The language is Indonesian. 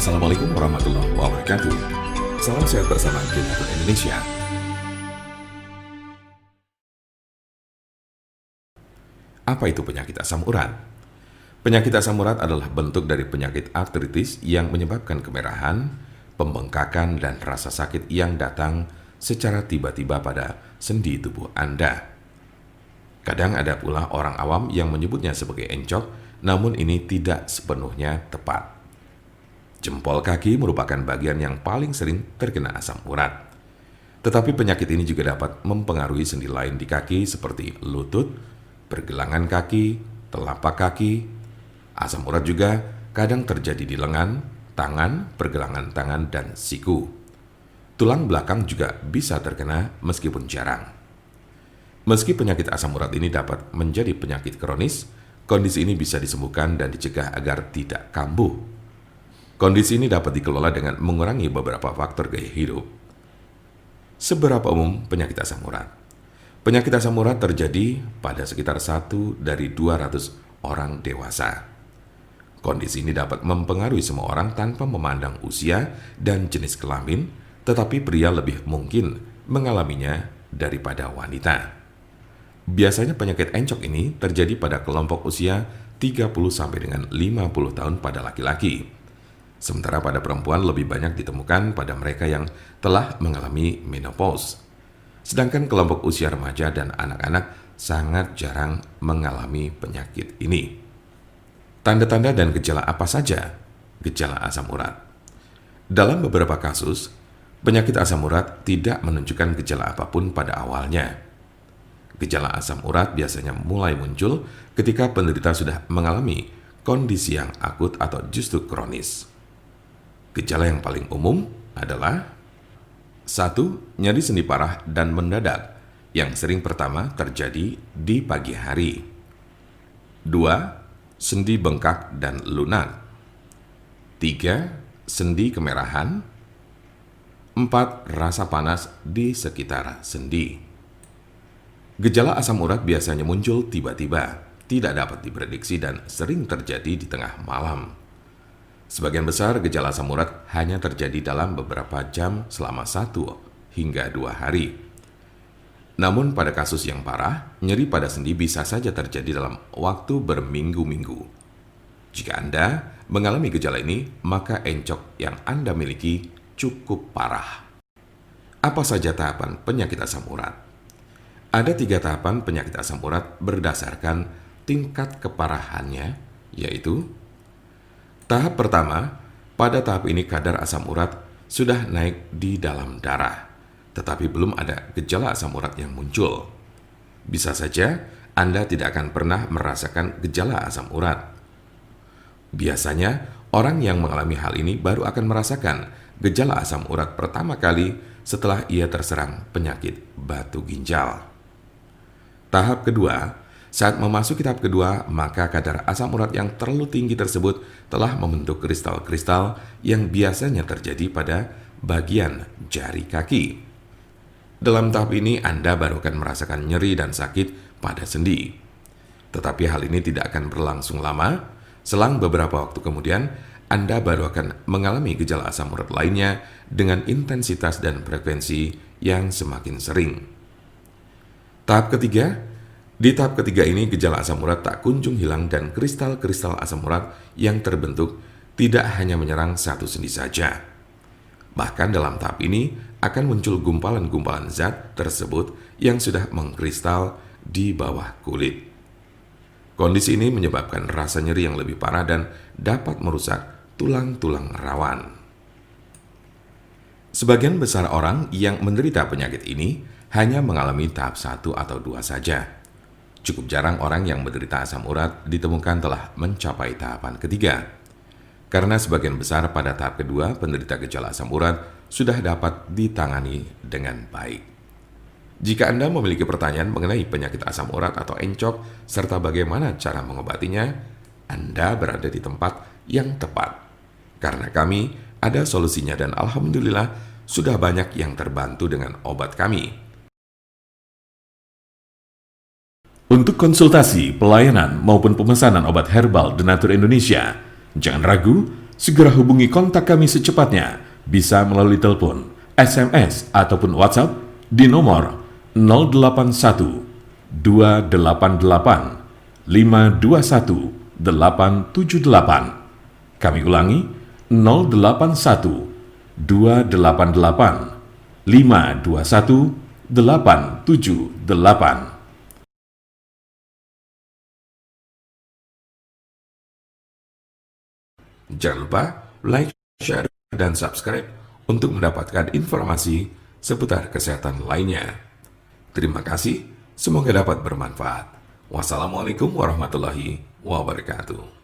Assalamualaikum warahmatullahi wabarakatuh. Salam sehat bersama Denatur Indonesia. Apa itu penyakit asam urat? Penyakit asam urat adalah bentuk dari penyakit artritis yang menyebabkan kemerahan, pembengkakan, dan rasa sakit yang datang secara tiba-tiba pada sendi tubuh Anda. Kadang ada pula orang awam yang menyebutnya sebagai encok, namun ini tidak sepenuhnya tepat. Jempol kaki merupakan bagian yang paling sering terkena asam urat. Tetapi penyakit ini juga dapat mempengaruhi sendi lain di kaki seperti lutut, pergelangan kaki, telapak kaki. Asam urat juga kadang terjadi di lengan, tangan, pergelangan tangan, dan siku. Tulang belakang juga bisa terkena meskipun jarang. Meski penyakit asam urat ini dapat menjadi penyakit kronis, kondisi ini bisa disembuhkan dan dicegah agar tidak kambuh. Kondisi ini dapat dikelola dengan mengurangi beberapa faktor gaya hidup. Seberapa umum penyakit asam urat? Penyakit asam urat terjadi pada sekitar 1 dari 200 orang dewasa. Kondisi ini dapat mempengaruhi semua orang tanpa memandang usia dan jenis kelamin, tetapi pria lebih mungkin mengalaminya daripada wanita. Biasanya penyakit encok ini terjadi pada kelompok usia 30 sampai dengan 50 tahun pada laki-laki. Sementara pada perempuan lebih banyak ditemukan pada mereka yang telah mengalami menopause. Sedangkan kelompok usia remaja dan anak-anak sangat jarang mengalami penyakit ini. Tanda-tanda dan gejala apa saja gejala asam urat? Dalam beberapa kasus, penyakit asam urat tidak menunjukkan gejala apapun pada awalnya. Gejala asam urat biasanya mulai muncul ketika penderita sudah mengalami kondisi yang akut atau justru kronis. Gejala yang paling umum adalah 1. Nyeri sendi parah dan mendadak yang sering pertama terjadi di pagi hari. 2. Sendi bengkak dan lunak. 3. Sendi kemerahan. 4. Rasa panas di sekitar sendi. Gejala asam urat biasanya muncul tiba-tiba, tidak dapat diprediksi dan sering terjadi di tengah malam. Sebagian besar gejala asam urat hanya terjadi dalam beberapa jam selama 1 hingga 2 hari. Namun pada kasus yang parah, nyeri pada sendi bisa saja terjadi dalam waktu berminggu-minggu. Jika Anda mengalami gejala ini, maka encok yang Anda miliki cukup parah. Apa saja tahapan penyakit asam urat? Ada 3 tahapan penyakit asam urat berdasarkan tingkat keparahannya, yaitu tahap pertama, pada tahap ini kadar asam urat sudah naik di dalam darah, tetapi belum ada gejala asam urat yang muncul. Bisa saja Anda tidak akan pernah merasakan gejala asam urat. Biasanya, orang yang mengalami hal ini baru akan merasakan gejala asam urat pertama kali setelah ia terserang penyakit batu ginjal. Tahap kedua, saat memasuki tahap kedua, maka kadar asam urat yang terlalu tinggi tersebut telah membentuk kristal-kristal yang biasanya terjadi pada bagian jari kaki. Dalam tahap ini, Anda baru akan merasakan nyeri dan sakit pada sendi. Tetapi hal ini tidak akan berlangsung lama. Selang beberapa waktu kemudian, Anda baru akan mengalami gejala asam urat lainnya dengan intensitas dan frekuensi yang semakin sering. Tahap ketiga, di tahap ketiga ini gejala asam urat tak kunjung hilang dan kristal-kristal asam urat yang terbentuk tidak hanya menyerang satu sendi saja. Bahkan dalam tahap ini akan muncul gumpalan-gumpalan zat tersebut yang sudah mengkristal di bawah kulit. Kondisi ini menyebabkan rasa nyeri yang lebih parah dan dapat merusak tulang-tulang rawan. Sebagian besar orang yang menderita penyakit ini hanya mengalami tahap 1 atau 2 saja. Cukup jarang orang yang menderita asam urat ditemukan telah mencapai tahapan ketiga. Karena sebagian besar pada tahap kedua penderita gejala asam urat sudah dapat ditangani dengan baik. Jika Anda memiliki pertanyaan mengenai penyakit asam urat atau encok serta bagaimana cara mengobatinya, Anda berada di tempat yang tepat. Karena kami ada solusinya dan alhamdulillah sudah banyak yang terbantu dengan obat kami. Untuk konsultasi, pelayanan, maupun pemesanan obat herbal Denatur Indonesia, jangan ragu, segera hubungi kontak kami secepatnya, bisa melalui telepon, SMS, ataupun WhatsApp di nomor 081 288 521 878. Kami ulangi, 081 288 521 878. Jangan lupa like, share, dan subscribe untuk mendapatkan informasi seputar kesehatan lainnya. Terima kasih, semoga dapat bermanfaat. Wassalamualaikum warahmatullahi wabarakatuh.